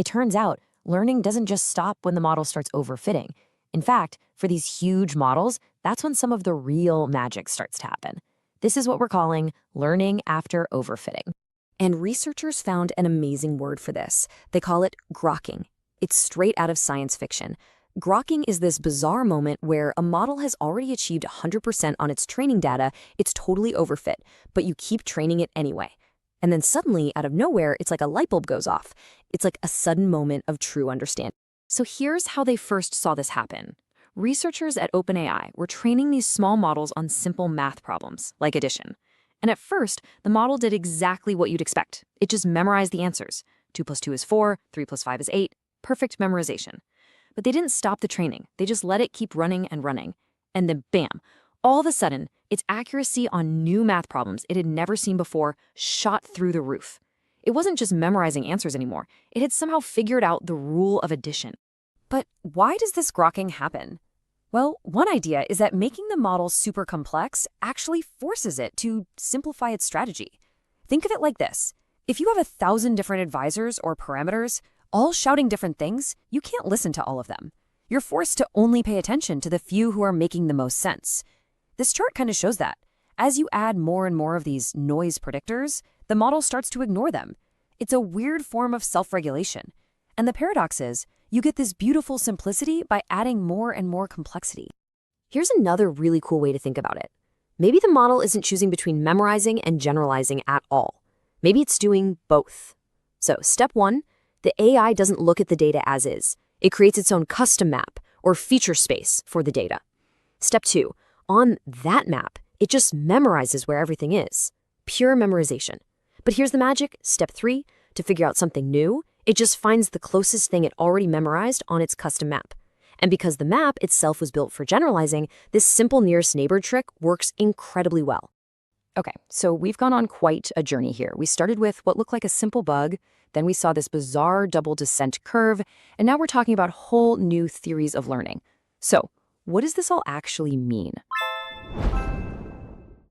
It turns out learning doesn't just stop when the model starts overfitting. In fact, for these huge models, that's when some of the real magic starts to happen. This is what we're calling learning after overfitting. And researchers found an amazing word for this. They call it grokking. It's straight out of science fiction. Grokking is this bizarre moment where a model has already achieved 100% on its training data, it's totally overfit, but you keep training it anyway. And then suddenly, out of nowhere, it's like a light bulb goes off. It's like a sudden moment of true understanding. So here's how they first saw this happen. Researchers at OpenAI were training these small models on simple math problems, like addition. And at first, the model did exactly what you'd expect. It just memorized the answers. 2 plus 2 is 4, 3 plus 5 is 8. Perfect memorization. But they didn't stop the training. They just let it keep running and running. And then bam, all of a sudden, its accuracy on new math problems it had never seen before shot through the roof. It wasn't just memorizing answers anymore. It had somehow figured out the rule of addition. But why does this grokking happen? Well, one idea is that making the model super complex actually forces it to simplify its strategy. Think of it like this. If you have 1,000 different advisors or parameters, all shouting different things, you can't listen to all of them. You're forced to only pay attention to the few who are making the most sense. This chart kind of shows that. As you add more and more of these noise predictors, the model starts to ignore them. It's a weird form of self-regulation. And the paradox is, you get this beautiful simplicity by adding more and more complexity. Here's another really cool way to think about it. Maybe the model isn't choosing between memorizing and generalizing at all. Maybe it's doing both. So, step 1, the AI doesn't look at the data as is. It creates its own custom map or feature space for the data. Step 2, on that map, it just memorizes where everything is. Pure memorization. But here's the magic. Step 3, to figure out something new, it just finds the closest thing it already memorized on its custom map. And because the map itself was built for generalizing, this simple nearest neighbor trick works incredibly well. Okay, so we've gone on quite a journey here. We started with what looked like a simple bug, then we saw this bizarre double descent curve, and now we're talking about whole new theories of learning. So, what does this all actually mean?